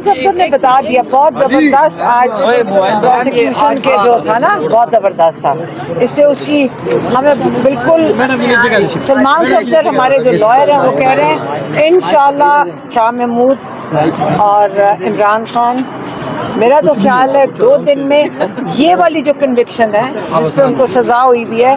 صفدر نے بتا دیا بہت زبردست. آج پروسیکیوشن کے جو تھا نا بہت زبردست تھا. اس سے اس کی ہمیں بالکل سلمان صفدر ہمارے جو لائر ہیں وہ کہہ رہے ہیں انشاءاللہ شاہ محمود اور عمران خان. میرا تو خیال ہے 2 دن میں یہ والی جو کنوکشن ہے جس پہ ان کو سزا ہوئی بھی ہے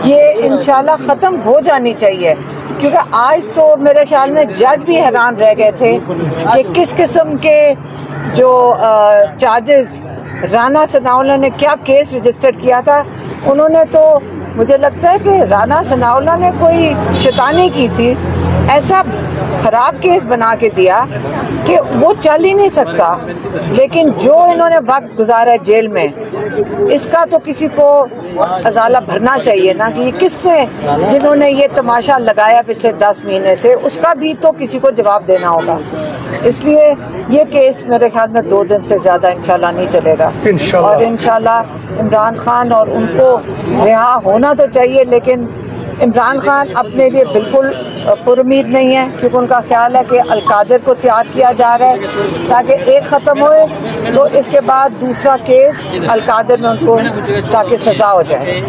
یہ انشاءاللہ ختم ہو جانی چاہیے. کیونکہ آج تو میرے خیال میں جج بھی حیران رہ گئے تھے کہ کس قسم کے جو چارجز رانا ثناءاللہ نے کیا کیس رجسٹر کیا تھا. انہوں نے تو مجھے لگتا ہے کہ رانا ثناءاللہ نے کوئی شیطانی کی تھی. ایسا خراب کیس بنا کے دیا کہ وہ چل ہی نہیں سکتا. لیکن جو انہوں نے وقت گزارا جیل میں اس کا تو کسی کو ازالہ بھرنا چاہیے نا کہ یہ کس نے جنہوں نے یہ تماشا لگایا پچھلے 10 مہینے سے اس کا بھی تو کسی کو جواب دینا ہوگا. اس لیے یہ کیس میرے خیال میں 2 دن سے زیادہ انشاءاللہ نہیں چلے گا. اور انشاءاللہ عمران خان اور ان کو رہا ہونا تو چاہیے. لیکن عمران خان اپنے لیے بالکل پر امید نہیں ہے کیونکہ ان کا خیال ہے کہ القادر کو تیار کیا جا رہا ہے تاکہ ایک ختم ہوئے تو اس کے بعد دوسرا کیس القادر میں ان کو تاکہ سزا ہو جائے.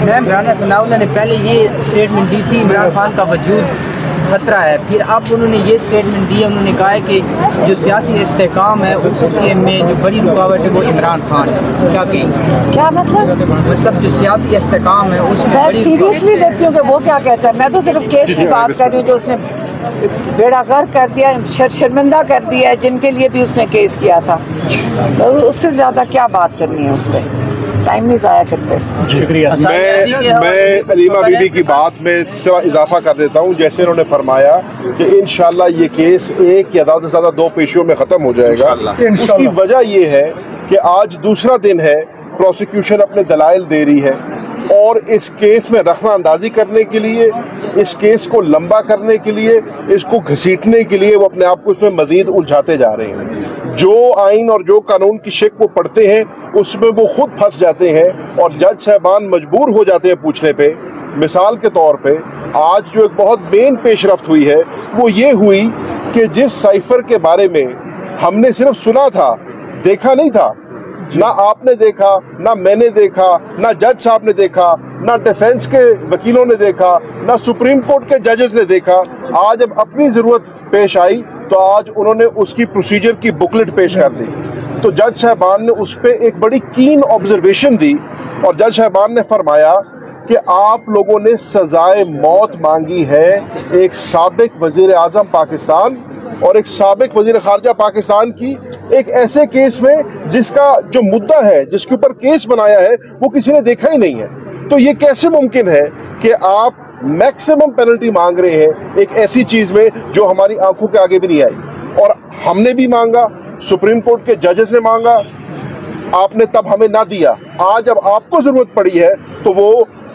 میم رانا ثناءاللہ نے پہلے یہ اسٹیٹمنٹ دی تھی عمران خان کا وجود خطرہ ہے. پھر اب انہوں نے یہ اسٹیٹمنٹ دی ہے. انہوں نے کہا ہے کہ جو سیاسی استحکام ہے اس کے میں جو بڑی رکاوٹ ہے وہ عمران خان ہے. کیا مطلب جو سیاسی استحکام ہے اس میں میں سیریسلی دیکھتی ہوں کہ وہ کیا کہتا ہے. میں تو صرف کیس کی بات کر رہی ہوں جو اس نے بیڑا غرق کر دیا شرمندہ کر دیا ہے جن کے لیے بھی اس نے کیس کیا تھا. اس سے زیادہ کیا بات کرنی ہے اس پہ ٹائم نہیں ضائع کرتے. شکریہ. میں علیمہ بی بی کی بات میں ذرا اضافہ کر دیتا ہوں. جیسے انہوں نے فرمایا کہ انشاءاللہ یہ کیس 1 یا زیادہ سے زیادہ 2 پیشیوں میں ختم ہو جائے گا. اس کی وجہ یہ ہے کہ آج دوسرا دن ہے پروسیکیوشن اپنے دلائل دے رہی ہے اور اس کیس میں رخنہ اندازی کرنے کے لیے اس کیس کو لمبا کرنے کے لیے اس کو گھسیٹنے کے لیے وہ اپنے آپ کو اس میں مزید الجھاتے جا رہے ہیں. جو آئین اور جو قانون کی شک وہ پڑھتے ہیں اس میں وہ خود پھنس جاتے ہیں اور جج صاحبان مجبور ہو جاتے ہیں پوچھنے پہ. مثال کے طور پہ آج جو ایک بہت مین پیش رفت ہوئی ہے وہ یہ ہوئی کہ جس سائفر کے بارے میں ہم نے صرف سنا تھا دیکھا نہیں تھا, نہ آپ نے دیکھا نہ میں نے دیکھا نہ جج صاحب نے دیکھا نہ ڈیفینس کے وکیلوں نے دیکھا نہ سپریم کورٹ کے ججز نے دیکھا. آج اب اپنی ضرورت پیش آئی تو آج انہوں نے اس کی پروسیجر کی بکلٹ پیش کر دی. تو جج صاحبان نے اس پہ ایک بڑی کین آبزرویشن دی اور جج صاحبان نے فرمایا کہ آپ لوگوں نے سزائے موت مانگی ہے ایک سابق وزیر اعظم پاکستان اور ایک سابق وزیر خارجہ پاکستان کی ایک ایسے کیس میں جس کا جو مدعا ہے جس کے اوپر کیس بنایا ہے وہ کسی نے دیکھا ہی نہیں ہے. تو یہ کیسے ممکن ہے کہ آپ میکسیمم پینلٹی مانگ رہے ہیں ایک ایسی چیز میں جو ہماری آنکھوں کے آگے بھی نہیں آئی. اور ہم نے بھی مانگا, سپریم کورٹ کے ججز نے مانگا, آپ نے تب ہمیں نہ دیا. آج جب آپ کو ضرورت پڑی ہے تو وہ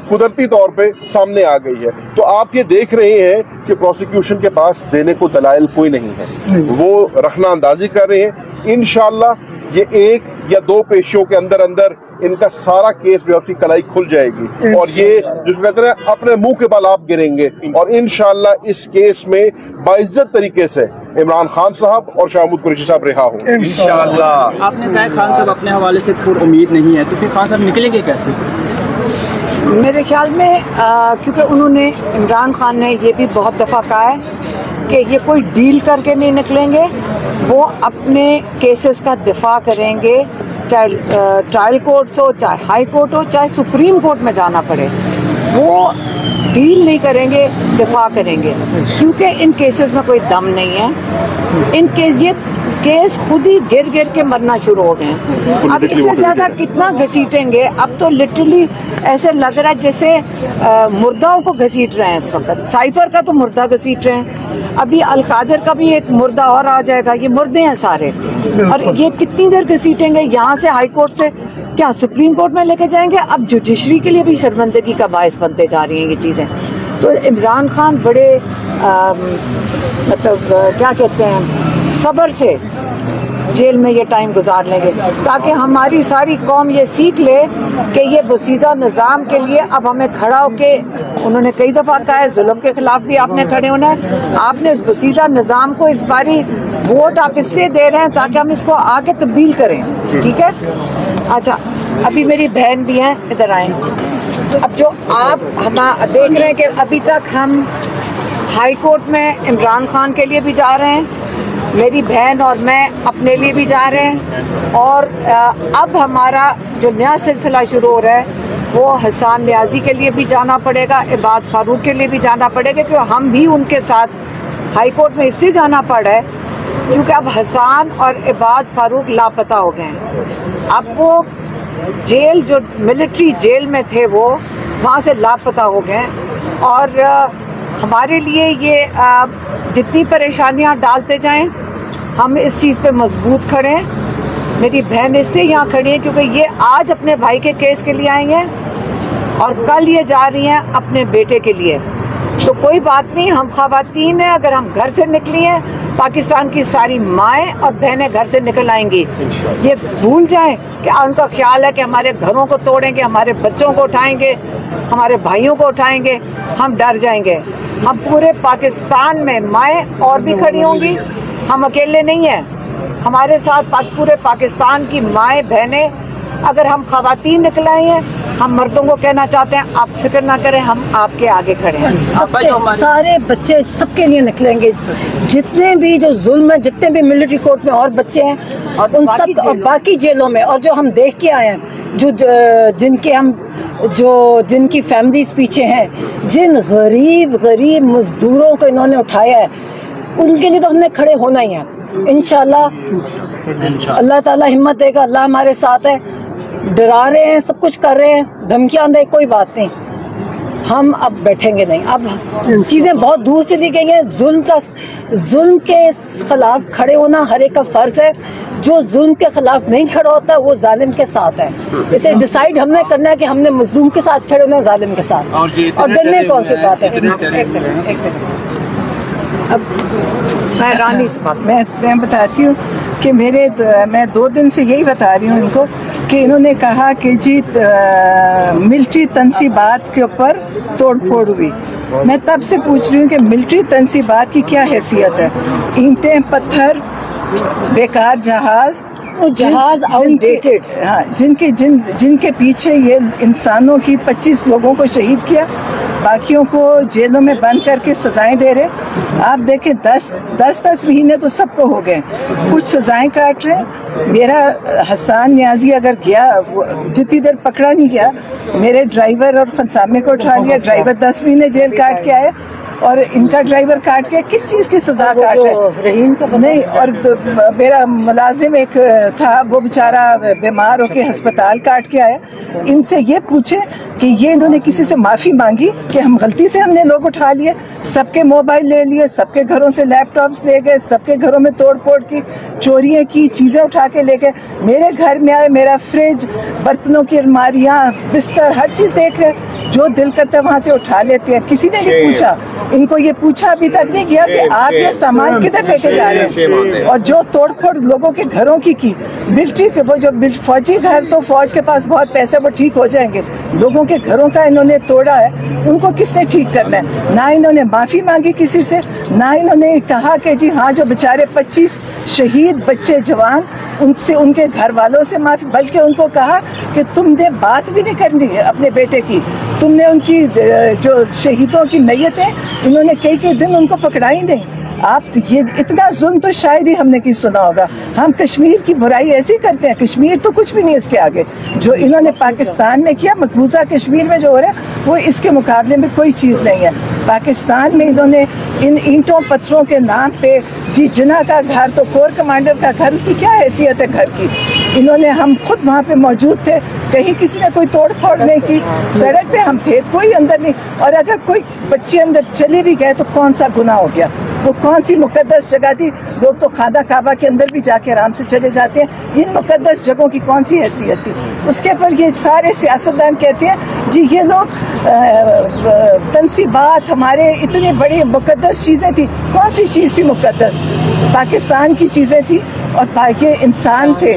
قدرتی طور پہ سامنے آ گئی ہے. تو آپ یہ دیکھ رہے ہیں کہ پروسیکیوشن کے پاس دینے کو دلائل کوئی نہیں ہے, وہ رخنہ اندازی کر رہے ہیں. انشاءاللہ یہ 1 یا 2 پیشیوں کے اندر اندر ان کا سارا کیس جو ہے اس کی کلائی کھل جائے گی اور یہ جس کو کہتے ہیں اپنے منہ کے بال آپ گریں گے. اور انشاءاللہ اس کیس میں باعزت طریقے سے عمران خان صاحب اور شاہ محمود قریشی صاحب رہا ہوں انشاءاللہ. آپ نے کہا خان صاحب اپنے حوالے سے پر امید نہیں ہے تو پھر خان صاحب نکلیں گے کیسے؟ میرے خیال میں کیونکہ انہوں نے عمران خان نے یہ بھی بہت دفعہ کہا ہے کہ یہ کوئی ڈیل کر کے نہیں نکلیں گے, وہ اپنے کیسز کا دفاع کریں گے چاہے ٹرائل کورٹس ہو چاہے ہائی کورٹ ہو چاہے سپریم کورٹ میں جانا پڑے. وہ ڈیل نہیں کریں گے, دفاع کریں گے کیونکہ ان کیسز میں کوئی دم نہیں ہے. ان کیس یہ کیس خود ہی گر گر کے مرنا شروع ہو گئے ہیں. اب اس سے زیادہ کتنا گھسیٹیں گے؟ اب تو لٹرلی ایسے لگ رہا ہے جیسے مردوں کو گھسیٹ رہے ہیں اس وقت. سائفر کا تو مردہ گھسیٹ رہے ہیں, ابھی القادر کا بھی ایک مردہ اور آ جائے گا. یہ مردے ہیں سارے, اور یہ کتنی دیر گھسیٹیں گے؟ یہاں سے ہائی کورٹ سے کیا سپریم کورٹ میں لے کے جائیں گے؟ اب جوڈیشری کے لیے بھی شرمندگی کا باعث بنتے جا رہی ہیں یہ چیزیں. تو عمران خان بڑے مطلب کیا کہتے ہیں صبر سے جیل میں یہ ٹائم گزار لیں گے تاکہ ہماری ساری قوم یہ سیکھ لے کہ یہ بسیدہ نظام کے لیے اب ہمیں کھڑا ہو کے انہوں نے کئی دفعہ کہا ہے ظلم کے خلاف بھی آپ نے کھڑے ہونا ہے. آپ نے بسیدہ نظام کو اس باری ووٹ آپ اس لیے دے رہے ہیں تاکہ ہم اس کو آگے تبدیل کریں. ٹھیک ہے. اچھا ابھی میری بہن بھی ہیں, ادھر آئیں. اب جو آپ ہم دیکھ رہے ہیں کہ ابھی تک ہم ہائی کورٹ میں عمران خان کے لیے بھی جا رہے ہیں, میری بہن اور میں اپنے لیے بھی جا رہے ہیں, اور اب ہمارا جو نیا سلسلہ شروع ہو رہا ہے وہ حسان نیازی کے لیے بھی جانا پڑے گا, عباد فاروق کے لیے بھی جانا پڑے گا, کیونکہ ہم بھی ان کے ساتھ ہائی کورٹ میں اس سے جانا پڑا ہے کیونکہ اب حسان اور عباد فاروق لاپتہ ہو گئے ہیں. اب وہ جیل جو ملٹری جیل میں تھے وہ وہاں سے لاپتہ ہو گئے ہیں, اور ہمارے لیے یہ جتنی پریشانیاں ڈالتے جائیں ہم اس چیز پہ مضبوط کھڑے ہیں. میری بہن اس لیے یہاں کھڑی ہے کیونکہ یہ آج اپنے بھائی کے کیس کے لیے آئی ہیں اور کل یہ جا رہی ہیں اپنے بیٹے کے لیے. تو کوئی بات نہیں, ہم خواتین ہیں, اگر ہم گھر سے نکلی ہیں پاکستان کی ساری مائیں اور بہنیں گھر سے نکل آئیں گی. یہ بھول جائیں کہ ان کا خیال ہے کہ ہمارے گھروں کو توڑیں گے, ہمارے بچوں کو اٹھائیں گے, ہمارے بھائیوں کو اٹھائیں گے, ہم ڈر جائیں گے. ہم پورے پاکستان میں مائیں اور بھی کھڑی ہوں گی, ہم اکیلے نہیں ہیں, ہمارے ساتھ پورے پاکستان کی مائیں بہنیں. اگر ہم خواتین نکل آئی ہیں, ہم مردوں کو کہنا چاہتے ہیں آپ فکر نہ کریں, ہم آپ کے آگے کھڑے ہیں. سارے بچے سب کے لیے نکلیں گے, جتنے بھی جو ظلم ہے, جتنے بھی ملٹری کورٹ میں اور بچے ہیں ان سب, اور باقی جیلوں میں, اور جو ہم دیکھ کے آئے ہیں جن کی فیملیز پیچھے ہیں, جن غریب مزدوروں کو انہوں نے اٹھایا ہے, ان کے لیے تو ہم نے کھڑے ہونا ہی ہے. انشاءاللہ اللہ تعالیٰ ہمت دے گا, اللہ ہمارے ساتھ ہے. ڈرا رہے ہیں, سب کچھ کر رہے ہیں, دھمکیاں دے, کوئی بات نہیں, ہم اب بیٹھیں گے نہیں. اب چیزیں بہت دور چلی گئی ہیں. ظلم کے خلاف کھڑے ہونا ہر ایک کا فرض ہے. جو ظلم کے خلاف نہیں کھڑا ہوتا وہ ظالم کے ساتھ ہے. اسے ڈیسائیڈ ہم نے کرنا ہے کہ ہم نے مظلوم کے ساتھ کھڑے ہونا ہے, ظالم کے ساتھ, اور ڈرنے کون سی بات ہے. ایک سیکنڈ اب میں رانی سے بات میں بتاتی ہوں کہ میں 2 دن سے یہی بتا رہی ہوں ان کو کہ انہوں نے کہا کہ جی ملٹری تنصیبات کے اوپر توڑ پھوڑ ہوئی. میں تب سے پوچھ رہی ہوں کہ ملٹری تنصیبات کی کیا حیثیت ہے. اینٹیں, پتھر, بیکار جہاز جن کے پیچھے یہ انسانوں کی 25 لوگوں کو شہید کیا, باقیوں کو جیلوں میں بند کر کے سزائیں دے رہے. آپ دیکھیں 10 مہینے تو سب کو ہو گئے, کچھ سزائیں کاٹ رہے. میرا حسان نیازی اگر گیا, جتنی دیر پکڑا نہیں گیا, میرے ڈرائیور اور خنسامے کو اٹھا لیا, ڈرائیور 10 مہینے جیل کاٹ کے آئے, اور ان کا ڈرائیور کاٹ کے کس چیز کی سزا کاٹ رہے نہیں. اور میرا ملازم ایک تھا, وہ بیچارہ بیمار ہو کے ہسپتال کاٹ کے آیا. ان سے یہ پوچھے کہ یہ انہوں نے کسی سے معافی مانگی کہ ہم غلطی سے ہم نے لوگ اٹھا لیے, سب کے موبائل لے لیے, سب کے گھروں سے لیپ ٹاپس لے گئے, سب کے گھروں میں توڑ پھوڑ کی, چوریاں کی, چیزیں اٹھا کے لے گئے. میرے گھر میں آئے, میرا فریج, برتنوں کی الماریاں, بستر, ہر چیز دیکھ رہے. جو دل کرتا ہے وہاں سے اٹھا لیتے ہیں. کسی نے نہیں پوچھا, ان کو یہ پوچھا ابھی تک نہیں گیا کہ آپ یہ سامان کدھر لے کے جا رہے ہیں. اور جو توڑ پھوڑ لوگوں کے گھروں کی ملٹری کے, وہ جو فوجی گھر, تو فوج کے پاس بہت پیسے, وہ ٹھیک ہو جائیں گے. لوگوں کے گھروں کا انہوں نے توڑا ہے, ان کو کس نے ٹھیک کرنا ہے. نہ انہوں نے معافی مانگی کسی سے, نہ انہوں نے کہا کہ جی ہاں جو بیچارے 25 شہید بچے جوان, ان سے, ان کے گھر والوں سے معافی, بلکہ ان کو کہا کہ تم نے بات بھی نہیں کرنی اپنے بیٹے کی. تم نے ان کی جو شہیدوں کی میتیں, انہوں نے کئی دن ان کو پکڑائی نہیں. آپ یہ اتنا ظلم تو شاید ہی ہم نے کی سنا ہوگا. ہم کشمیر کی برائی ایسی کرتے ہیں, کشمیر تو کچھ بھی نہیں اس کے آگے. جو انہوں نے پاکستان میں کیا, مقبوضہ کشمیر میں جو ہو رہا ہے, وہ اس کے مقابلے میں کوئی چیز نہیں ہے. پاکستان میں انہوں نے ان اینٹوں پتھروں کے نام پہ, جی جناح کا گھر تو کور کمانڈر کا گھر, اس کی کیا حیثیت ہے گھر کی. انہوں نے, ہم خود وہاں پہ موجود تھے, کہیں کسی نے کوئی توڑ پھوڑ نہیں کی. سڑک پہ ہم تھے, کوئی اندر نہیں. اور اگر کوئی بچے اندر چلے بھی گئے تو کون سا گناہ ہو گیا. وہ کون سی مقدس جگہ تھی. لوگ تو خانہ کعبہ کے اندر بھی جا کے آرام سے چلے جاتے ہیں. ان مقدس جگہوں کی کون سی حیثیت تھی. اس کے پر یہ سارے سیاستدان کہتے ہیں جی یہ لوگ تنصیبات, ہمارے اتنے بڑے مقدس چیزیں تھی. کون سی چیز تھی مقدس؟ پاکستان کی چیزیں تھی, اور یہ انسان تھے,